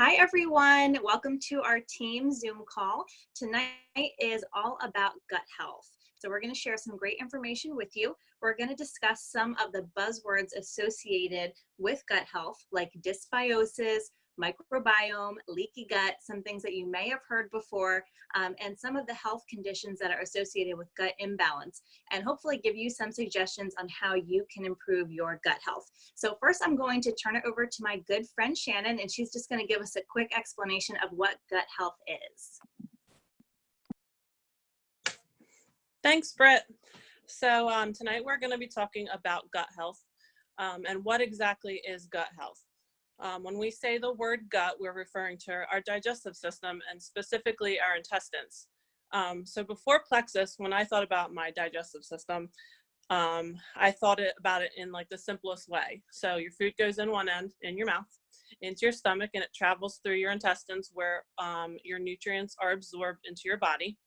Hi, everyone. Welcome to our team Zoom call. Tonight is all about gut health. So we're going to share some great information with you. We're going to discuss some of the buzzwords associated with gut health, like dysbiosis, microbiome, leaky gut, some things that you may have heard before, and some of the health conditions that are associated with gut imbalance, and hopefully give you some suggestions on how you can improve your gut health. So first, I'm going to turn it over to my good friend Shannon, and she's just going to give us a quick explanation of what gut health is. Thanks, Britt. So tonight we're going to be talking about gut health and what exactly is gut health. When we say the word gut, we're referring to our digestive system and specifically our intestines. So before Plexus, when I thought about my digestive system, I thought about it in like the simplest way. So your food goes in one end, in your mouth, into your stomach, and it travels through your intestines where your nutrients are absorbed into your body.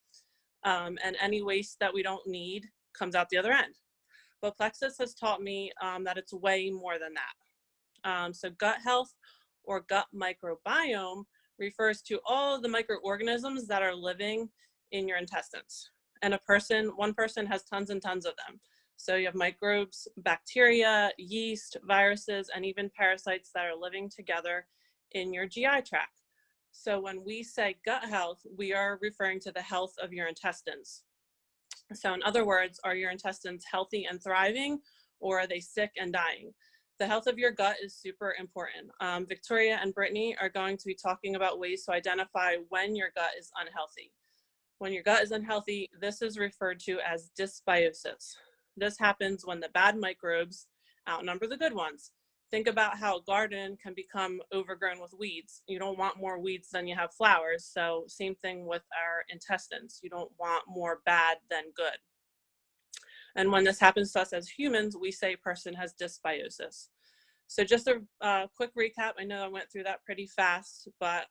And any waste that we don't need comes out the other end. But Plexus has taught me that it's way more than that. So gut health or gut microbiome refers to all of the microorganisms that are living in your intestines. And one person has tons and tons of them. So you have microbes, bacteria, yeast, viruses, and even parasites that are living together in your GI tract. So when we say gut health, we are referring to the health of your intestines. So in other words, are your intestines healthy and thriving, or are they sick and dying? The health of your gut is super important. Victoria and Brittany are going to be talking about ways to identify when your gut is unhealthy. When your gut is unhealthy, this is referred to as dysbiosis. This happens when the bad microbes outnumber the good ones. Think about how a garden can become overgrown with weeds. You don't want more weeds than you have flowers. So same thing with our intestines. You don't want more bad than good. And when this happens to us as humans, we say a person has dysbiosis. So just a quick recap. I know I went through that pretty fast, but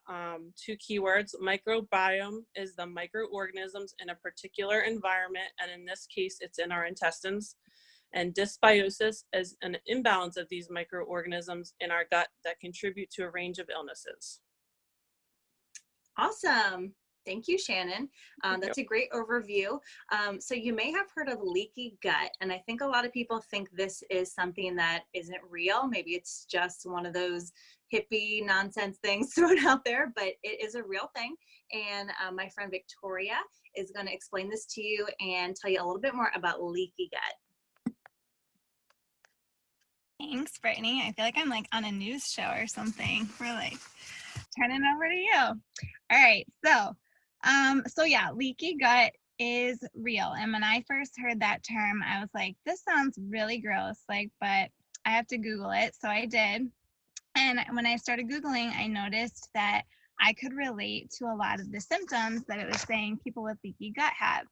two keywords. Microbiome is the microorganisms in a particular environment. And in this case, it's in our intestines. And dysbiosis is an imbalance of these microorganisms in our gut that contribute to a range of illnesses. Awesome. Thank you, Shannon. That's a great overview. So you may have heard of leaky gut, and I think a lot of people think this is something that isn't real. Maybe it's just one of those hippie nonsense things thrown out there, but it is a real thing. And my friend Victoria is going to explain this to you and tell you a little bit more about leaky gut. Thanks, Brittany. I feel like I'm like on a news show or something. We're like turning over to you. All right. So yeah, leaky gut is real. And when I first heard that term, I was like, this sounds really gross, but I have to Google it. So I did. And when I started Googling, I noticed that I could relate to a lot of the symptoms that it was saying people with leaky gut have.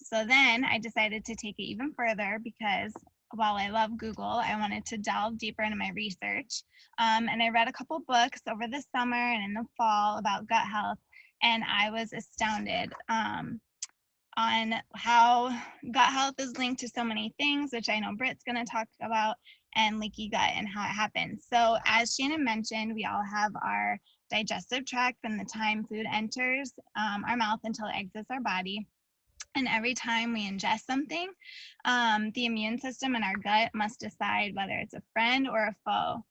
So then I decided to take it even further because while I love Google, I wanted to delve deeper into my research. And I read a couple books over the summer and in the fall about gut health, and I was astounded on how gut health is linked to so many things, which I know Britt's going to talk about, and leaky gut and how it happens. So as Shannon mentioned, we all have our digestive tract from the time food enters our mouth until it exits our body. And every time we ingest something, the immune system in our gut must decide whether it's a friend or a foe.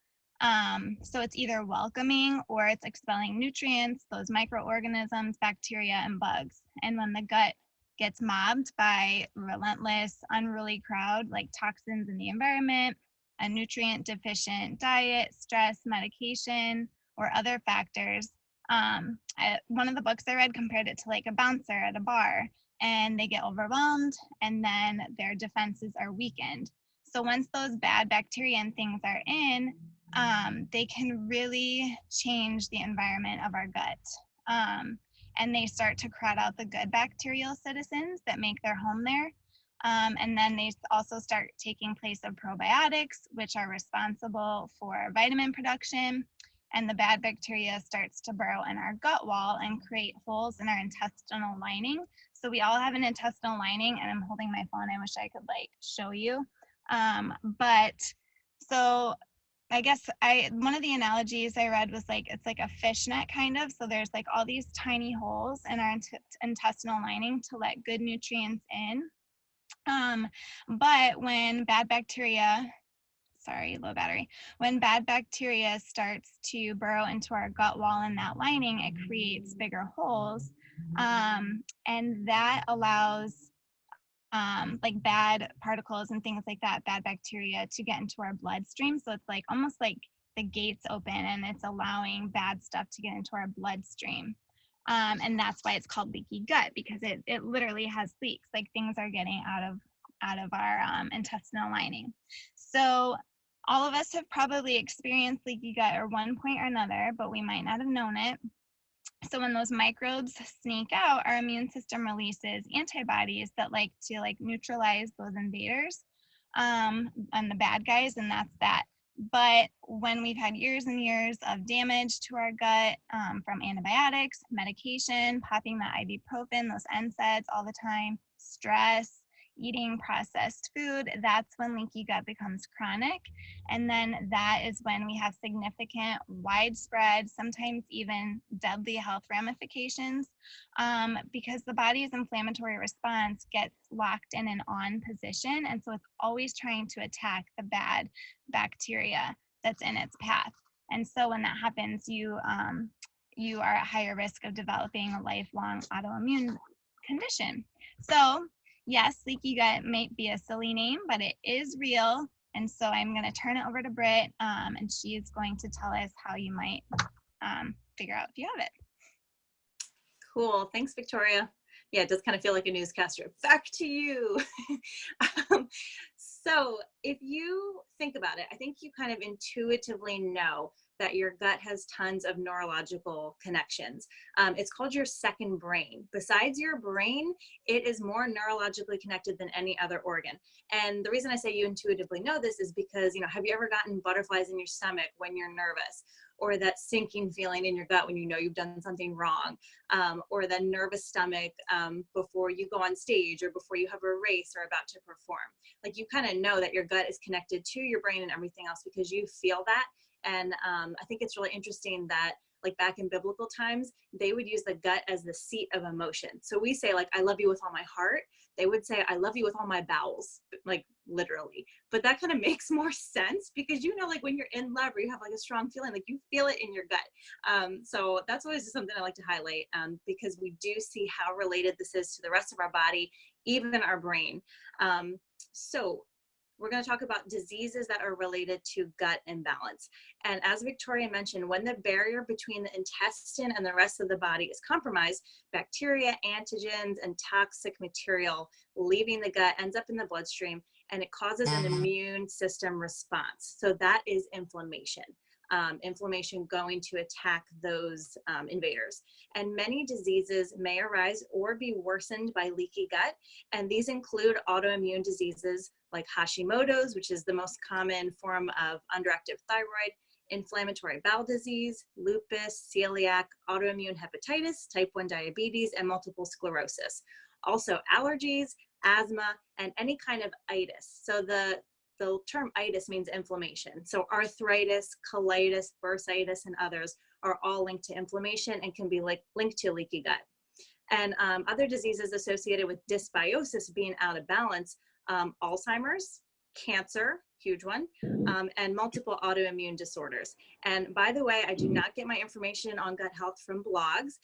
So it's either welcoming or it's expelling nutrients, those microorganisms, bacteria, and bugs. And when the gut gets mobbed by relentless, unruly crowd like toxins in the environment, a nutrient deficient diet, stress, medication, or other factors, one of the books I read compared it to like a bouncer at a bar. And they get overwhelmed, and then their defenses are weakened. So once those bad bacteria and things are in, they can really change the environment of our gut. And they start to crowd out the good bacterial citizens that make their home there. And then they also start taking place of probiotics, which are responsible for vitamin production. And the bad bacteria starts to burrow in our gut wall and create holes in our intestinal lining. So we all have an intestinal lining, and I'm holding my phone. I wish I could show you. But so I guess one of the analogies I read was like, it's like a fishnet kind of. So there's like all these tiny holes in our intestinal lining to let good nutrients in. But when bad bacteria, sorry, low battery, when bad bacteria starts to burrow into our gut wall and that lining, it creates bigger holes. And that allows like bad particles and things like that, bad bacteria to get into our bloodstream. So it's like almost like the gates open and it's allowing bad stuff to get into our bloodstream. And that's why it's called leaky gut, because it literally has leaks, like things are getting out of our intestinal lining. So all of us have probably experienced leaky gut at one point or another, but we might not have known it. So when those microbes sneak out, our immune system releases antibodies that like to like neutralize those invaders and the bad guys, and that's that. But when we've had years and years of damage to our gut from antibiotics, medication, popping the ibuprofen, those NSAIDs all the time, stress, eating processed food, that's when leaky gut becomes chronic. And then that is when we have significant, widespread, sometimes even deadly health ramifications because the body's inflammatory response gets locked in an on position. And so it's always trying to attack the bad bacteria that's in its path. And so when that happens, you are at higher risk of developing a lifelong autoimmune condition. So yes, leaky gut may be a silly name, but it is real. And so I'm going to turn it over to Britt, and she's going to tell us how you might figure out if you have it. Cool. Thanks, Victoria. Yeah, it does kind of feel like a newscaster. Back to you. So if you think about it, I think you kind of intuitively know that your gut has tons of neurological connections. It's called your second brain. Besides your brain, it is more neurologically connected than any other organ. And the reason I say you intuitively know this is because, have you ever gotten butterflies in your stomach when you're nervous? Or that sinking feeling in your gut when you know you've done something wrong, or the nervous stomach before you go on stage or before you have a race or about to perform. Like you kind of know that your gut is connected to your brain and everything else because you feel that. And I think it's really interesting that like back in biblical times, they would use the gut as the seat of emotion. So we say like, I love you with all my heart. They would say, I love you with all my bowels, like literally. But that kind of makes more sense because, like when you're in love or you have like a strong feeling, like you feel it in your gut. So that's always something I like to highlight because we do see how related this is to the rest of our body, even our brain. So we're going to talk about diseases that are related to gut imbalance. And as Victoria mentioned, when the barrier between the intestine and the rest of the body is compromised, bacteria, antigens, and toxic material leaving the gut ends up in the bloodstream, and it causes an immune system response. So that is inflammation. Inflammation going to attack those invaders. And many diseases may arise or be worsened by leaky gut. And these include autoimmune diseases like Hashimoto's, which is the most common form of underactive thyroid, inflammatory bowel disease, lupus, celiac, autoimmune hepatitis, type 1 diabetes, and multiple sclerosis. Also allergies, asthma, and any kind of itis. So the term itis means inflammation. So arthritis, colitis, bursitis, and others are all linked to inflammation and can be linked to leaky gut. And other diseases associated with dysbiosis being out of balance, Alzheimer's, cancer, huge one, and multiple autoimmune disorders. And by the way, I do not get my information on gut health from blogs.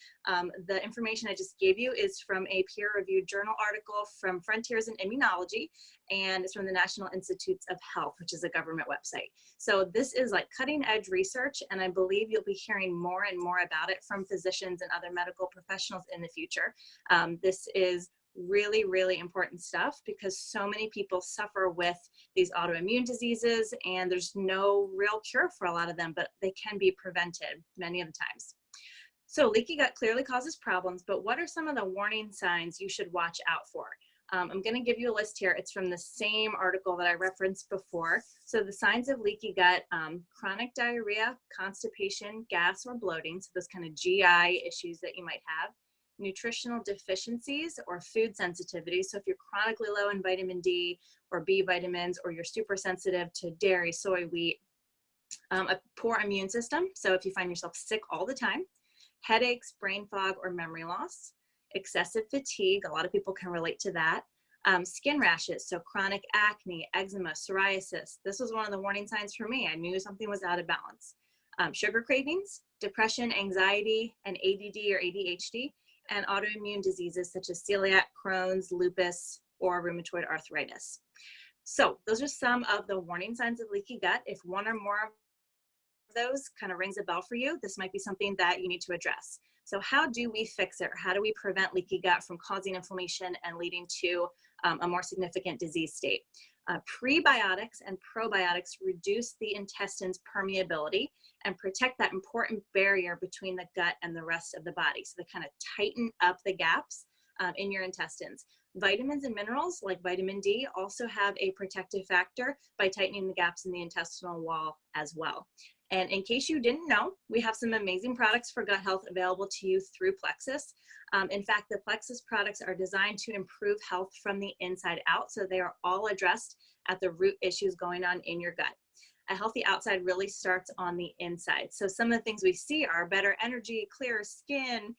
The information I just gave you is from a peer-reviewed journal article from Frontiers in Immunology, and it's from the National Institutes of Health, which is a government website. So this is like cutting-edge research, and I believe you'll be hearing more and more about it from physicians and other medical professionals in the future. This is really, really important stuff because so many people suffer with these autoimmune diseases and there's no real cure for a lot of them, but they can be prevented many of the times. So leaky gut clearly causes problems, but what are some of the warning signs you should watch out for? I'm going to give you a list here. It's from the same article that I referenced before. So the signs of leaky gut, chronic diarrhea, constipation, gas, or bloating. So those kind of GI issues that you might have. Nutritional deficiencies or food sensitivity. So if you're chronically low in vitamin D or B vitamins, or you're super sensitive to dairy, soy, wheat, A poor immune system, so if you find yourself sick all the time, headaches, brain fog, or memory loss, excessive fatigue, a lot of people can relate to that, skin rashes, so chronic acne, eczema, psoriasis. This was one of the warning signs for me. I knew something was out of balance. Sugar cravings, depression, anxiety, and ADD or ADHD, and autoimmune diseases such as celiac, Crohn's, lupus, or rheumatoid arthritis. So those are some of the warning signs of leaky gut. If one or more of those kind of rings a bell for you, this might be something that you need to address. So how do we fix it, or how do we prevent leaky gut from causing inflammation and leading to a more significant disease state? Prebiotics and probiotics reduce the intestine's permeability and protect that important barrier between the gut and the rest of the body. So they kind of tighten up the gaps in your intestines. Vitamins and minerals like vitamin D also have a protective factor by tightening the gaps in the intestinal wall as well. And in case you didn't know, we have some amazing products for gut health available to you through Plexus. In fact, the Plexus products are designed to improve health from the inside out, so they are all addressed at the root issues going on in your gut. A healthy outside really starts on the inside. So some of the things we see are better energy, clearer skin,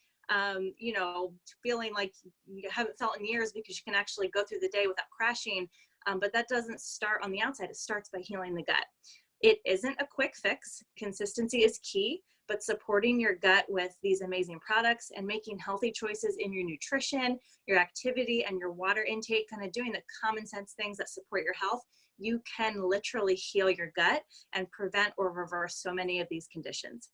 you know, feeling like you haven't felt in years because you can actually go through the day without crashing. But that doesn't start on the outside. It starts by healing the gut. It isn't a quick fix. Consistency is key, but supporting your gut with these amazing products and making healthy choices in your nutrition, your activity, and your water intake, kind of doing the common sense things that support your health, you can literally heal your gut and prevent or reverse so many of these conditions.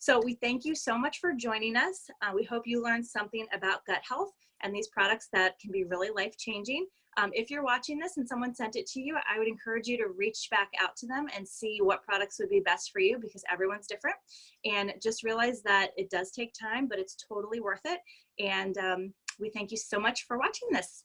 So we thank you so much for joining us. We hope you learned something about gut health and these products that can be really life-changing. If you're watching this and someone sent it to you, I would encourage you to reach back out to them and see what products would be best for you, because everyone's different. And just realize that it does take time, but it's totally worth it. And we thank you so much for watching this.